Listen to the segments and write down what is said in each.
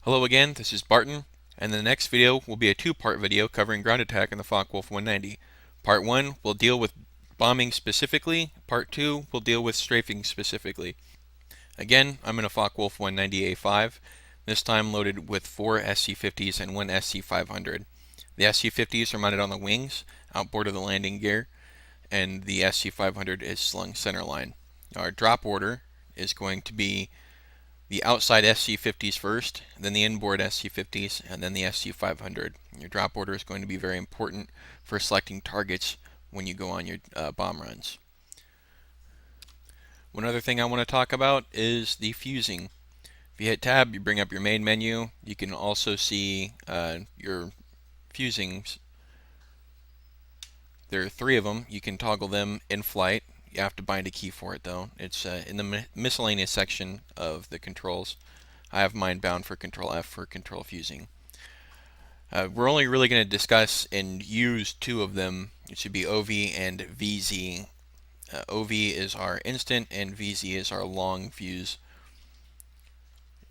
Hello again, this is Barton, and the next video will be a two-part video covering ground attack in the Focke-Wulf 190. Part 1 will deal with bombing specifically, Part 2 will deal with strafing specifically. Again, I'm in a Focke-Wulf 190A5, this time loaded with 4 SC-50s and 1 SC-500. The SC-50s are mounted on the wings, outboard of the landing gear, and the SC-500 is slung centerline. Our drop order is going to be the outside SC-50s first, then the inboard SC-50s, and then the SC-500. Your drop order is going to be very important for selecting targets when you go on your bomb runs. One other thing I want to talk about is the fusing. If you hit tab, you bring up your main menu. You can also see your fusings. There are 3 of them. You can toggle them in flight. You have to bind a key for it though. It's in the miscellaneous section of the controls. I have mine bound for Control F for control fusing. We're only really going to discuss and use 2 of them. It should be OV and VZ. OV is our instant and VZ is our long fuse.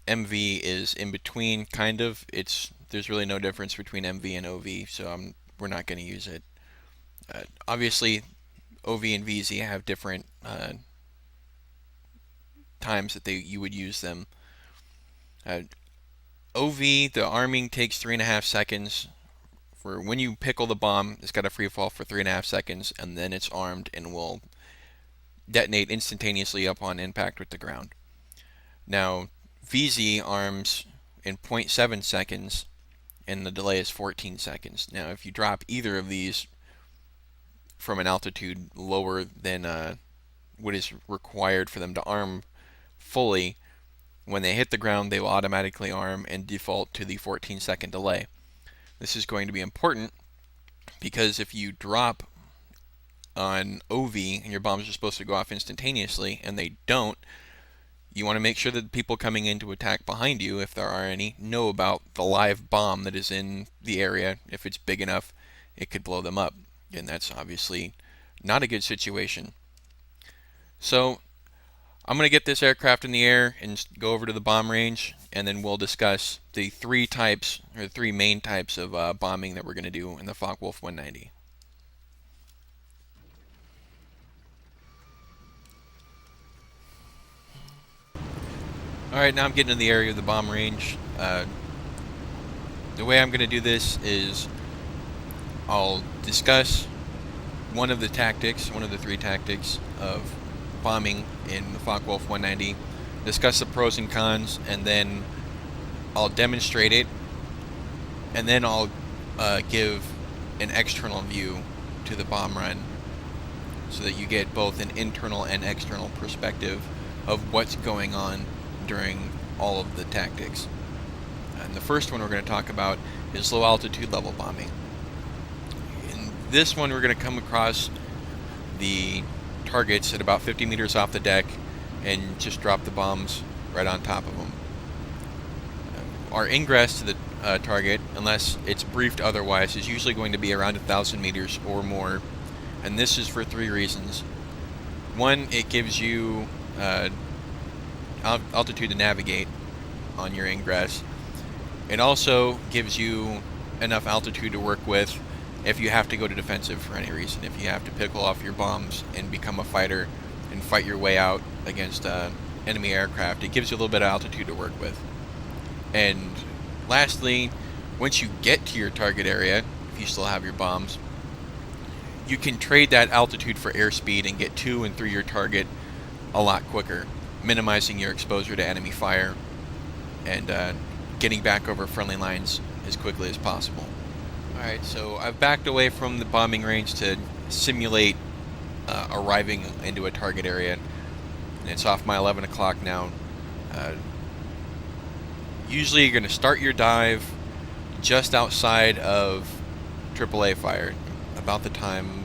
MV is in between, kind of. There's really no difference between MV and OV, so we're not going to use it. Obviously, OV and VZ have different times that you would use them. OV, the arming takes 3.5 seconds. For when you pickle the bomb, it's got a free fall for 3.5 seconds, and then it's armed and will detonate instantaneously upon impact with the ground. Now, VZ arms in 0.7 seconds, and the delay is 14 seconds. Now, if you drop either of these from an altitude lower than what is required for them to arm fully, when they hit the ground they will automatically arm and default to the 14-second delay. This is going to be important because if you drop on OV and your bombs are supposed to go off instantaneously and they don't, you want to make sure that the people coming in to attack behind you, if there are any, know about the live bomb that is in the area. If it's big enough, it could blow them up. And that's obviously not a good situation. So I'm going to get this aircraft in the air and go over to the bomb range, and then we'll discuss the 3 main types of bombing that we're going to do in the Focke-Wulf 190. Alright, now I'm getting in the area of the bomb range. The way I'm going to do this is I'll discuss one of the 3 tactics of bombing in the Focke-Wulf 190, discuss the pros and cons, and then I'll demonstrate it, and then I'll give an external view to the bomb run so that you get both an internal and external perspective of what's going on during all of the tactics. And the first one we're going to talk about is low altitude level bombing. In this one we're going to come across the targets at about 50 meters off the deck and just drop the bombs right on top of them. Our ingress to the target, unless it's briefed otherwise, is usually going to be around 1,000 meters or more, and this is for 3 reasons. One, it gives you altitude to navigate on your ingress. It also gives you enough altitude to work with if you have to go to defensive for any reason. If you have to pickle off your bombs and become a fighter and fight your way out against enemy aircraft, it gives you a little bit of altitude to work with. And lastly, once you get to your target area, if you still have your bombs, you can trade that altitude for airspeed and get to and through your target a lot quicker, minimizing your exposure to enemy fire and getting back over friendly lines as quickly as possible. Alright, so I've backed away from the bombing range to simulate arriving into a target area, and it's off my 11 o'clock now. Usually you're going to start your dive just outside of AAA fire, about the time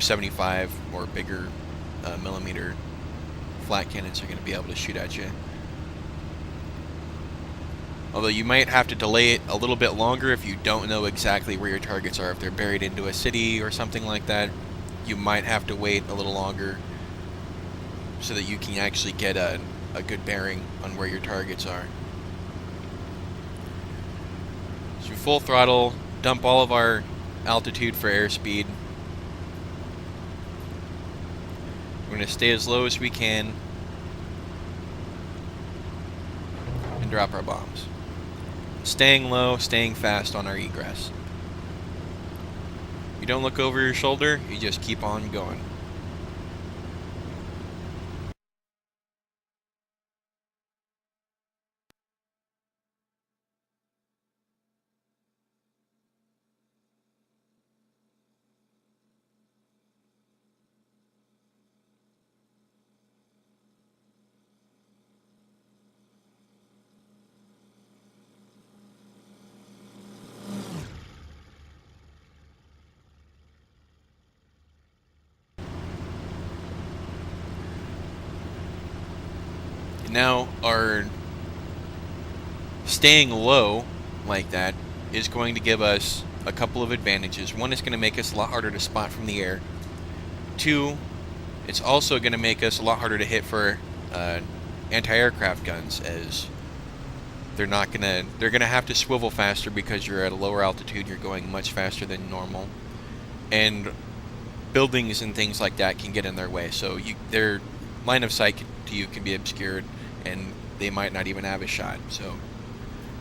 75 or bigger millimeter flat cannons are going to be able to shoot at you. Although you might have to delay it a little bit longer if you don't know exactly where your targets are. If they're buried into a city or something like that, you might have to wait a little longer so that you can actually get a good bearing on where your targets are. So full throttle, dump all of our altitude for airspeed. We're going to stay as low as we can and drop our bombs. Staying low, staying fast on our egress. You don't look over your shoulder, you just keep on going. Now, our staying low like that is going to give us a couple of advantages. One, it's going to make us a lot harder to spot from the air. Two, it's also going to make us a lot harder to hit for anti-aircraft guns, as they're going to have to swivel faster because you're at a lower altitude. You're going much faster than normal, and buildings and things like that can get in their way. So their line of sight to you can be obscured, and they might not even have a shot. So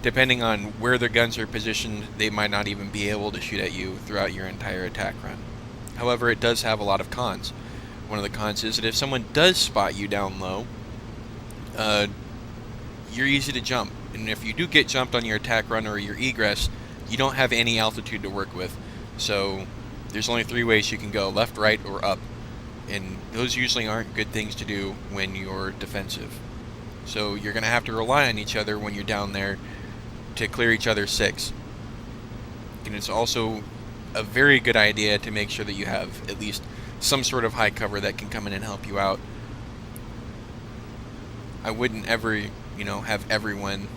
depending on where their guns are positioned, they might not even be able to shoot at you throughout your entire attack run. However, it does have a lot of cons. One of the cons is that if someone does spot you down low, you're easy to jump. And if you do get jumped on your attack run or your egress, you don't have any altitude to work with. So there's only three ways you can go: left, right, or up. And those usually aren't good things to do when you're defensive. So you're going to have to rely on each other when you're down there to clear each other's six. And it's also a very good idea to make sure that you have at least some sort of high cover that can come in and help you out. I wouldn't ever, have everyone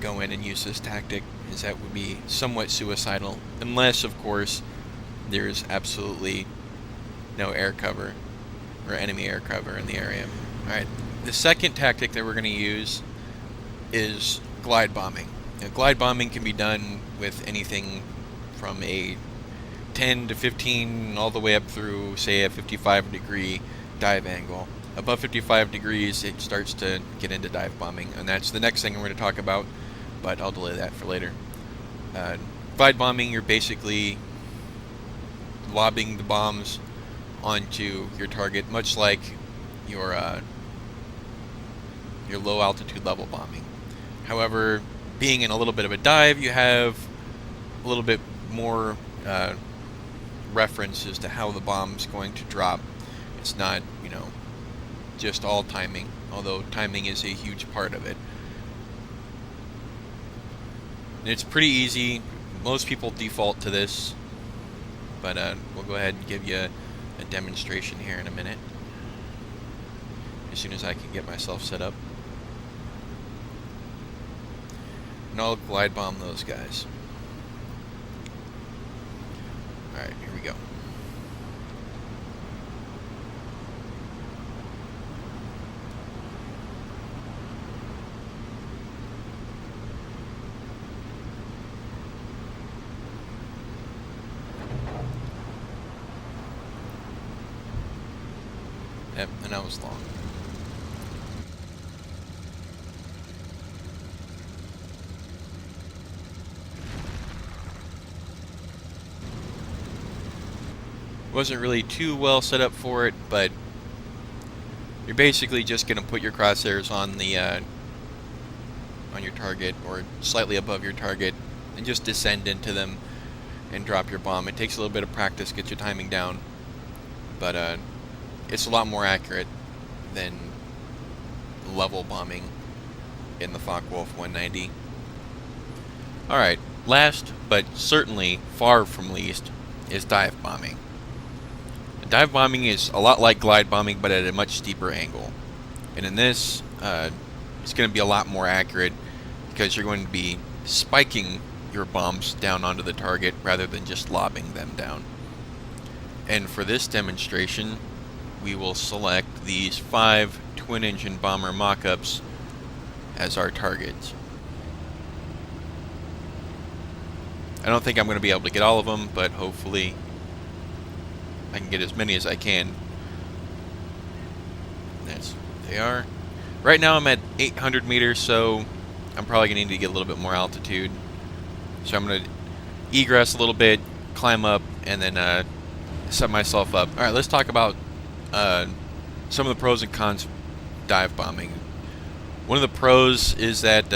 go in and use this tactic, as that would be somewhat suicidal, unless, of course, there's absolutely no air cover or enemy air cover in the area. Alright, the second tactic that we're going to use is glide bombing. Now, glide bombing can be done with anything from a 10 to 15 all the way up through, say, a 55-degree dive angle. Above 55 degrees, it starts to get into dive bombing, and that's the next thing we're going to talk about, but I'll delay that for later. Glide bombing, you're basically lobbing the bombs onto your target, much like your low altitude level bombing. However, being in a little bit of a dive, you have a little bit more reference as to how the bomb's going to drop. It's not, just all timing, although timing is a huge part of it. And it's pretty easy. Most people default to this, but we'll go ahead and give you a demonstration here in a minute, as soon as I can get myself set up. And I'll glide bomb those guys. Alright, here we go. Yep, and that was long. Wasn't really too well set up for it, but you're basically just going to put your crosshairs on the on your target or slightly above your target and just descend into them and drop your bomb. It takes a little bit of practice, get your timing down, but it's a lot more accurate than level bombing in the Focke-Wulf 190. Alright, last but certainly far from least is dive bombing. Dive bombing is a lot like glide bombing, but at a much steeper angle. And in this, it's going to be a lot more accurate because you're going to be spiking your bombs down onto the target rather than just lobbing them down. And for this demonstration, we will select these 5 twin-engine bomber mock-ups as our targets. I don't think I'm going to be able to get all of them, but hopefully I can get as many as I can. That's they are. Right now I'm at 800 meters, so I'm probably going to need to get a little bit more altitude. So I'm going to egress a little bit, climb up, and then set myself up. Alright, let's talk about some of the pros and cons of dive bombing. One of the pros is that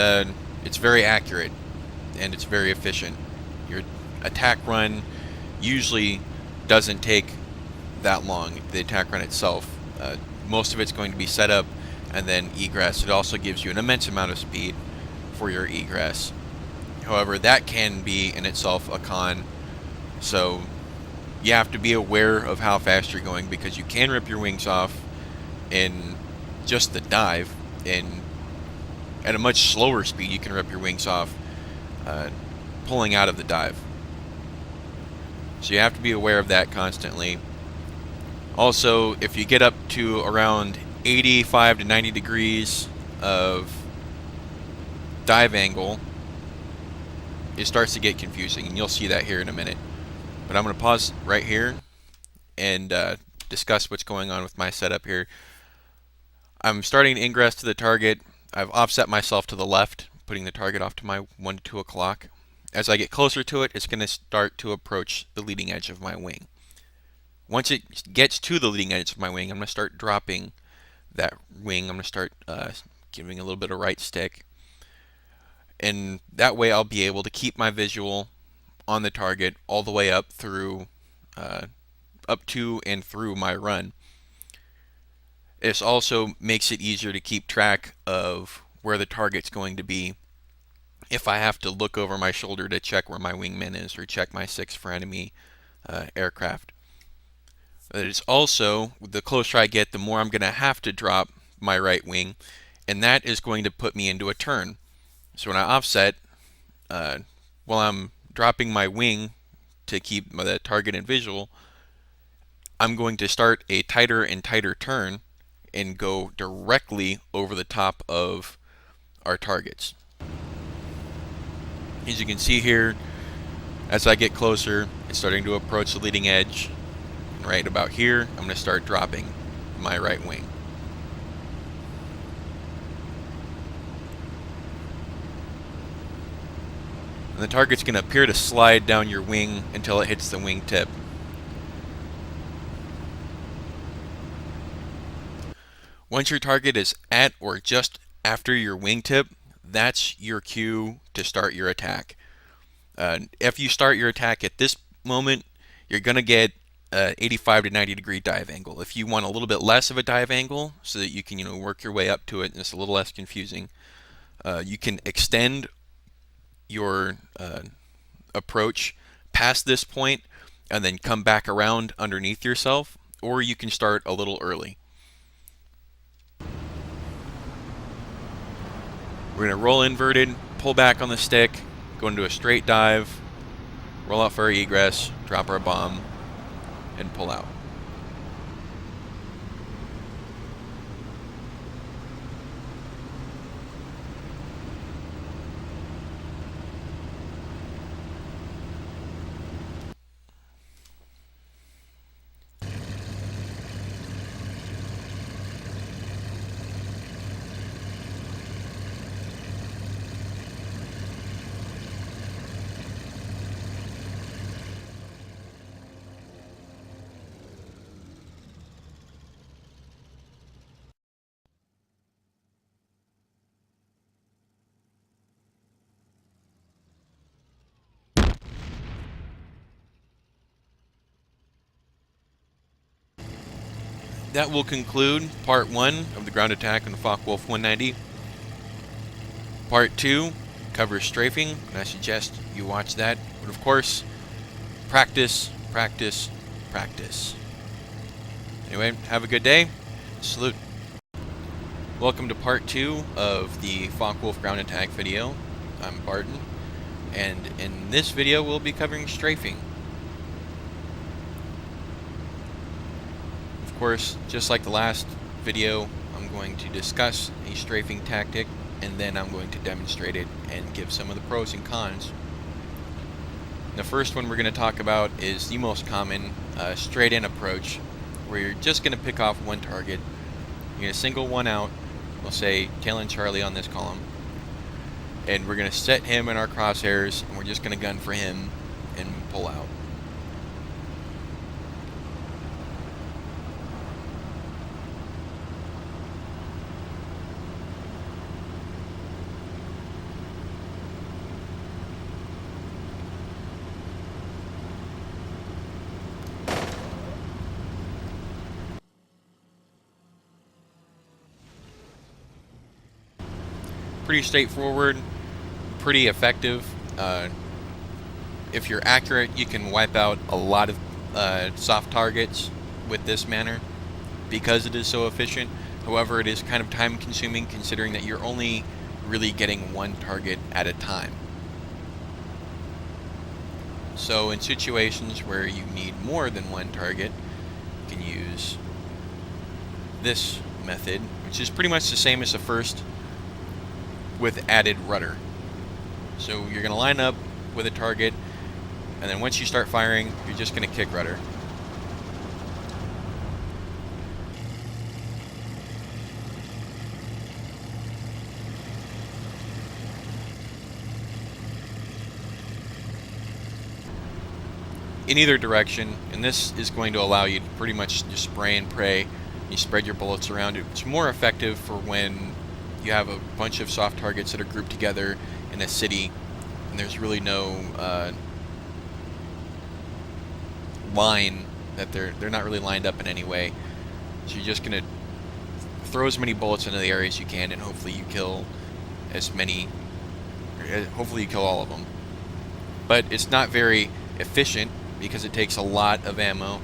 it's very accurate and it's very efficient. Your attack run usually doesn't take that long, the attack run itself. Most of it's going to be set up and then egress. It also gives you an immense amount of speed for your egress. However, that can be in itself a con, so you have to be aware of how fast you're going, because you can rip your wings off in just the dive, and at a much slower speed you can rip your wings off pulling out of the dive. So you have to be aware of that constantly. Also, if you get up to around 85 to 90 degrees of dive angle, it starts to get confusing, and you'll see that here in a minute. But I'm going to pause right here and discuss what's going on with my setup here. I'm starting to ingress to the target. I've offset myself to the left, putting the target off to my 1 to 2 o'clock. As I get closer to it, it's going to start to approach the leading edge of my wing. Once it gets to the leading edge of my wing, I'm going to start dropping that wing. I'm going to start giving a little bit of right stick. And that way I'll be able to keep my visual on the target all the way up through, up to and through my run. This also makes it easier to keep track of where the target's going to be if I have to look over my shoulder to check where my wingman is or check my 6 for enemy aircraft. But it's also, the closer I get, the more I'm going to have to drop my right wing, and that is going to put me into a turn. So when I offset, while I'm dropping my wing to keep the target in visual, I'm going to start a tighter and tighter turn and go directly over the top of our targets. As you can see here, as I get closer, it's starting to approach the leading edge. And right about here, I'm going to start dropping my right wing. And the target's going to appear to slide down your wing until it hits the wing tip. Once your target is at or just after your wingtip, that's your cue to start your attack. If you start your attack at this moment, you're going to get 85 to 90 degree dive angle. If you want a little bit less of a dive angle so that you can work your way up to it and it's a little less confusing, you can extend your approach past this point and then come back around underneath yourself, or you can start a little early. We're going to roll inverted, pull back on the stick, go into a straight dive, roll out for our egress, drop our bomb, and pull out. That will conclude part 1 of the ground attack on the Focke-Wulf 190. Part 2 covers strafing, and I suggest you watch that. But of course, practice, practice, practice. Anyway, have a good day. Salute. Welcome to part 2 of the Focke-Wulf ground attack video. I'm Barton, and in this video we'll be covering strafing. Of course, just like the last video, I'm going to discuss a strafing tactic, and then I'm going to demonstrate it and give some of the pros and cons. The first one we're going to talk about is the most common, straight in approach, where you're just going to pick off one target. You're going to single one out, we'll say Talon Charlie on this column, and we're going to set him in our crosshairs, and we're just going to gun for him and pull out. Pretty straightforward, pretty effective. If you're accurate, you can wipe out a lot of soft targets with this manner because it is so efficient. However, it is kind of time consuming considering that you're only really getting one target at a time. So in situations where you need more than one target, you can use this method, which is pretty much the same as the first, with added rudder. So you're going to line up with a target, and then once you start firing, you're just going to kick rudder. In either direction, and this is going to allow you to pretty much just spray and pray. You spread your bullets around. It's more effective for when you have a bunch of soft targets that are grouped together in a city, and there's really no line that they're not really lined up in any way. So you're just gonna throw as many bullets into the area as you can, and hopefully you kill as many. Hopefully you kill all of them. But it's not very efficient because it takes a lot of ammo,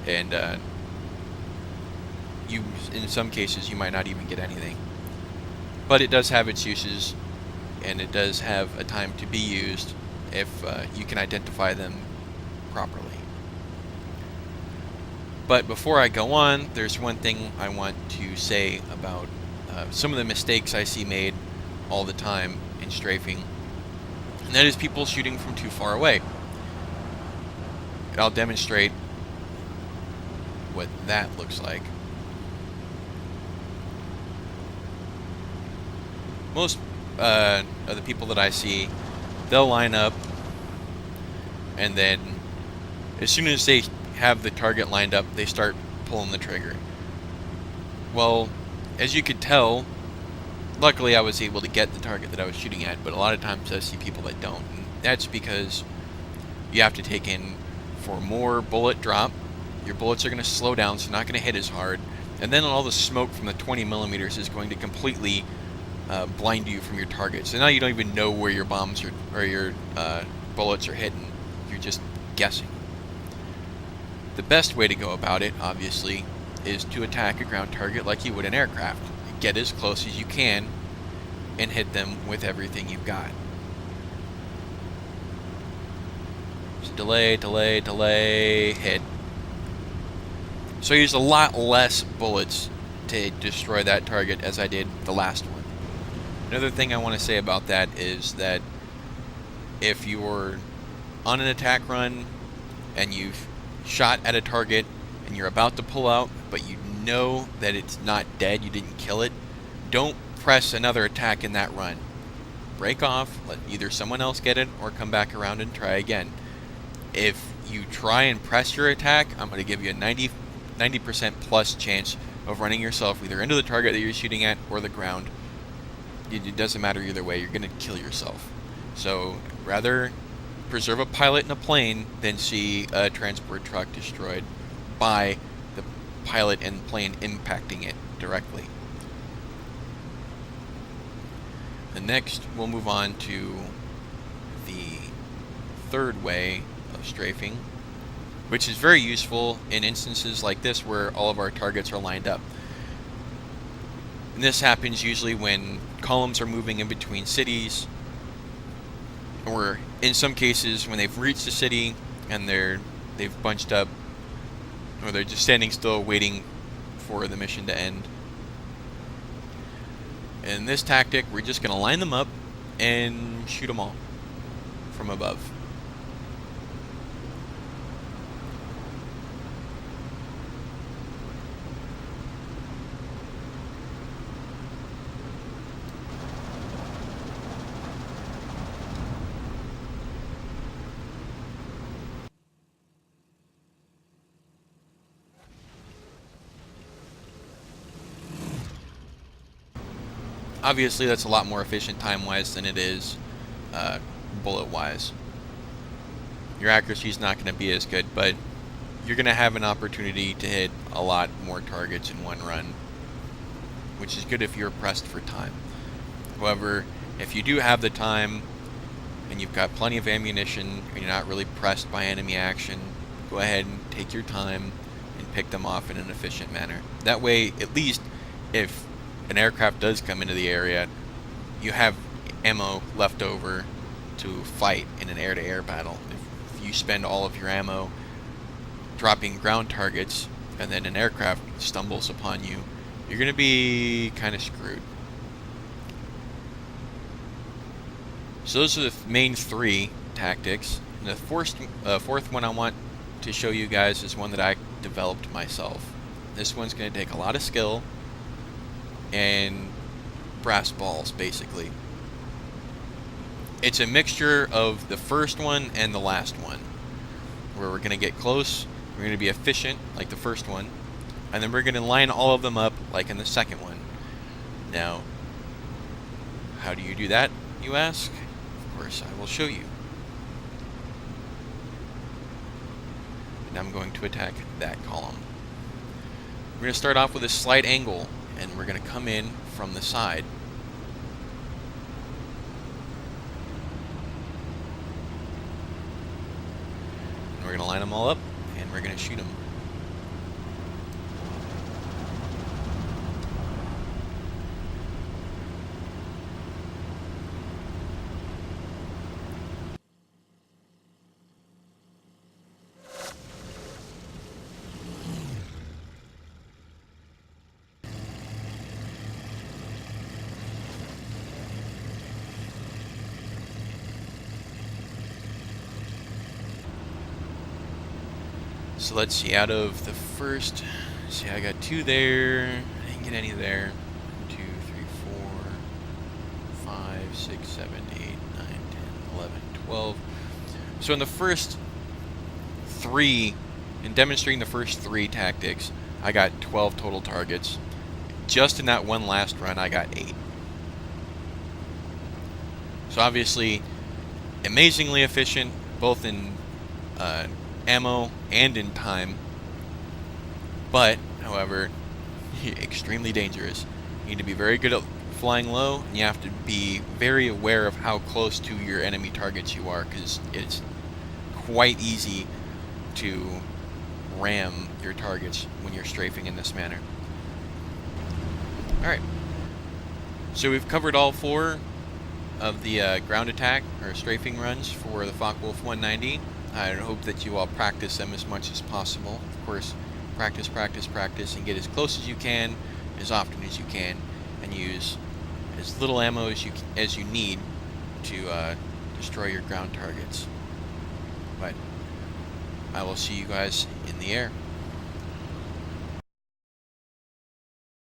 and in some cases you might not even get anything. But it does have its uses, and it does have a time to be used if you can identify them properly. But before I go on, there's one thing I want to say about some of the mistakes I see made all the time in strafing, and that is people shooting from too far away. And I'll demonstrate what that looks like. Most of the people that I see, they'll line up, and then as soon as they have the target lined up, they start pulling the trigger. Well, as you could tell, luckily I was able to get the target that I was shooting at, but a lot of times I see people that don't. And that's because you have to take in for more bullet drop. Your bullets are going to slow down, so not going to hit as hard, and then all the smoke from the 20 millimeters is going to completely blind you from your target. So now you don't even know where your bombs or your bullets are hidden. You're just guessing. The best way to go about it, obviously, is to attack a ground target like you would an aircraft. Get as close as you can and hit them with everything you've got. Just delay, hit. So I used a lot less bullets to destroy that target as I did the last one. Another thing I want to say about that is that if you're on an attack run and you've shot at a target and you're about to pull out, but you know that it's not dead, you didn't kill it, don't press another attack in that run. Break off, let either someone else get it or come back around and try again. If you try and press your attack, I'm going to give you a 90% plus chance of running yourself either into the target that you're shooting at or the ground. It doesn't matter either way, you're going to kill yourself. So rather preserve a pilot in a plane than see a transport truck destroyed by the pilot and plane impacting it directly. And next we'll move on to the third way of strafing, which is very useful in instances like this where all of our targets are lined up. And this happens usually when columns are moving in between cities, or in some cases when they've reached a city and they've bunched up, or they're just standing still waiting for the mission to end. In this tactic, we're just going to line them up and shoot them all from above. Obviously, that's a lot more efficient time-wise than it is bullet-wise. Your accuracy is not going to be as good, but you're going to have an opportunity to hit a lot more targets in one run, which is good if you're pressed for time. However, if you do have the time and you've got plenty of ammunition and you're not really pressed by enemy action, go ahead and take your time and pick them off in an efficient manner. That way, at least if an aircraft does come into the area, you have ammo left over to fight in an air-to-air battle. If you spend all of your ammo dropping ground targets and then an aircraft stumbles upon you, you're going to be kind of screwed. So those are the main three tactics. And the fourth one I want to show you guys is one that I developed myself. This one's going to take a lot of skill and brass balls, basically. It's a mixture of the first one and the last one, where we're going to get close, we're going to be efficient like the first one, and then we're going to line all of them up like in the second one. Now, how do you do that, you ask? Of course, I will show you. And I'm going to attack that column. We're going to start off with a slight angle, and we're going to come in from the side. And we're going to line them all up, and we're going to shoot them. So let's see, out of the first, see, I got 2 there, I didn't get any there. 2, 3, 4, 5, 6, 7, 8, 9, 10, 11, 12. So in the first 3, in demonstrating the first 3 tactics, I got 12 total targets. Just in that one last run, I got 8. So obviously, amazingly efficient, both in ammo and in time, but however, extremely dangerous. You need to be very good at flying low, and you have to be very aware of how close to your enemy targets you are, because it's quite easy to ram your targets when you're strafing in this manner. Alright, so we've covered all 4 of the ground attack or strafing runs for the Focke-Wulf 190. I hope that you all practice them as much as possible. Of course, practice, practice, practice, and get as close as you can, as often as you can, and use as little ammo as you need to destroy your ground targets. But I will see you guys in the air.